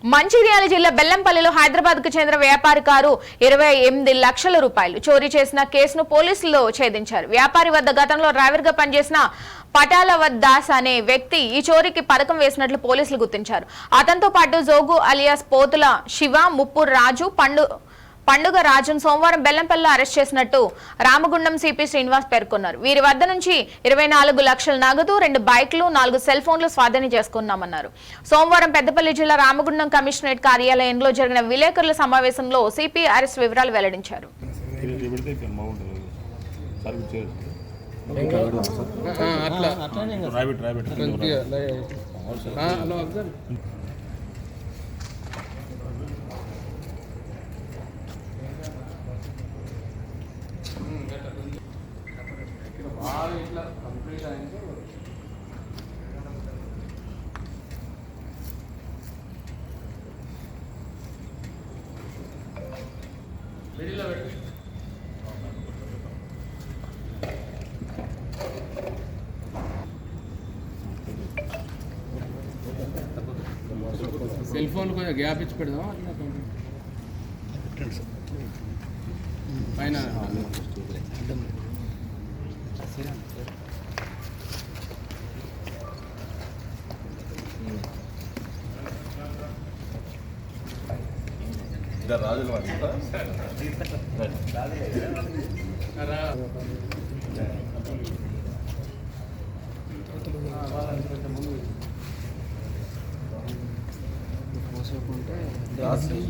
మంచిర్యాల జిల్లా బెల్లంపల్లిలో హైదరాబాద్కు చెందిన వ్యాపారి కారు 28 లక్షల రూపాయలు చోరీ చేసిన కేసును పోలీసులు ఛేదించారు. వ్యాపారి వద్ద గతంలో డ్రైవర్గా పనిచేసిన పటాలవత్ దాస్ అనే వ్యక్తి ఈ చోరీకి పథకం వేసినట్లు పోలీసులు గుర్తించారు. అతనితో పాటు జోగు అలియాస్ పోతుల శివ, ముప్పూరు రాజు, పండుగ రాజును సోమవారం బెల్లంపల్లిలో అరెస్ట్ చేసినట్టు రామగుండం సిపి శ్రీనివాస్ పేర్కొన్నారు. వీరి వద్ద నుంచి 24 లక్షల నగదు, 2 బైక్లు, 4 సెల్ ఫోన్లు స్వాధీనం చేసుకున్నామన్నారు. సోమవారం పెద్దపల్లి జిల్లా రామగుండం కమిషనరేట్ కార్యాలయంలో జరిగిన విలేకరుల సమావేశంలో సిపి అరెస్ట్ వివరాలు వెల్లడించారు. సెల్ ఫోన్ కొంచెం గ్యాప్ ఇచ్చి పెడదాం పైన రాజులు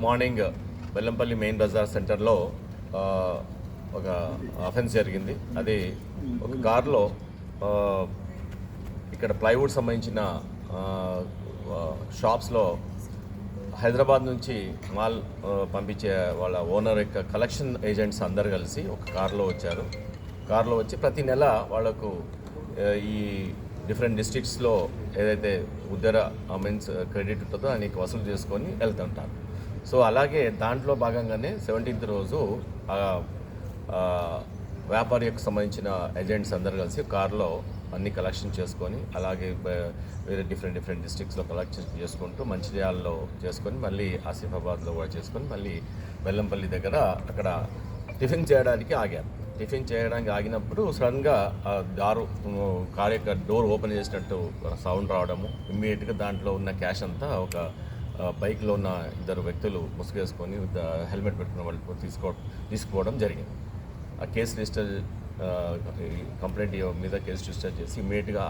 మార్నింగ్ బెల్లంపల్లి మెయిన్ బజార్ సెంటర్లో ఒక అఫెన్స్ జరిగింది. అది ఒక కారులో ఇక్కడ ప్లైవుడ్ సంబంధించిన షాప్స్లో హైదరాబాద్ నుంచి మాల్ పంపించే వాళ్ళ ఓనర్ యొక్క కలెక్షన్ ఏజెంట్స్ అందరు కలిసి ఒక కారులో వచ్చారు. కారులో వచ్చి ప్రతి నెల వాళ్లకు ఈ డిఫరెంట్ డిస్ట్రిక్ట్స్లో ఏదైతే ఉద్దర మీన్స్ క్రెడిట్ ఉంటుందో దానికి వసూలు చేసుకొని వెళ్తుంటారు. సో అలాగే దాంట్లో భాగంగానే 17th రోజు వ్యాపారి యొక్క సంబంధించిన ఏజెంట్స్ అందరు కలిసి కారులో అన్ని కలెక్షన్ చేసుకొని అలాగే వేరే డిఫరెంట్ డిస్ట్రిక్ట్స్లో కలెక్షన్ చేసుకుంటూ మంచిర్యాలలో చేసుకొని మళ్ళీ ఆసిఫాబాద్లో కూడా చేసుకొని మళ్ళీ బెల్లంపల్లి దగ్గర అక్కడ టిఫిన్ చేయడానికి ఆగారు. టిఫిన్ చేయడానికి ఆగినప్పుడు సడన్గా కార్ యొక్క డోర్ ఓపెన్ చేసినట్టు సౌండ్ రావడము, ఇమ్మీడియట్గా దాంట్లో ఉన్న క్యాష్ అంతా ఒక బైక్లో ఉన్న 2 వ్యక్తులు ముసుగేసుకొని హెల్మెట్ పెట్టుకున్న వాళ్ళు తీసుకుపోవడం జరిగింది. ఆ కేసు రిజిస్టర్ కంప్లైంట్ మీద కేసు రిజిస్టర్ చేసి ఇమ్మీడియట్గా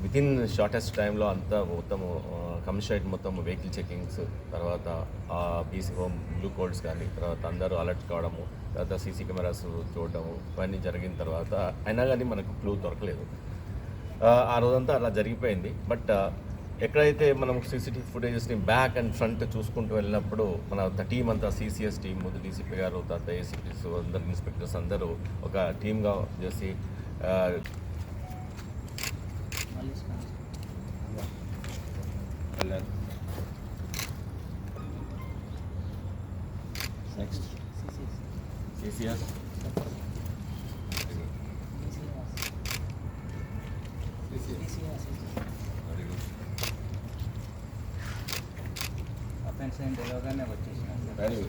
వితిన్ షార్టెస్ట్ టైంలో అంతా మొత్తం కమిషనరేట్ మొత్తం వెహికల్ చెకింగ్స్, తర్వాత పీసీ హోమ్ బ్లూ కోడ్స్ కానీ తర్వాత అందరూ అలర్ట్ కావడము, తర్వాత సీసీ కెమెరాస్ చూడడము ఇవన్నీ జరిగిన తర్వాత అయినా కానీ మనకు క్లూ దొరకలేదు. ఆ రోజంతా అలా జరిగిపోయింది. బట్ ఎక్కడైతే మనం సీసీటీవీ ఫుటేజెస్ని బ్యాక్ అండ్ ఫ్రంట్ చూసుకుంటూ వెళ్ళినప్పుడు మన టీం అంతా సిసిఎస్ టీం, ముందు డీసీపీ గారు, తర్వాత ఏసీపీస్ అందరు ఇన్స్పెక్టర్స్ అందరూ ఒక టీమ్గా చేసి సిసిఎస్ డెలివరీగానే వచ్చేసిన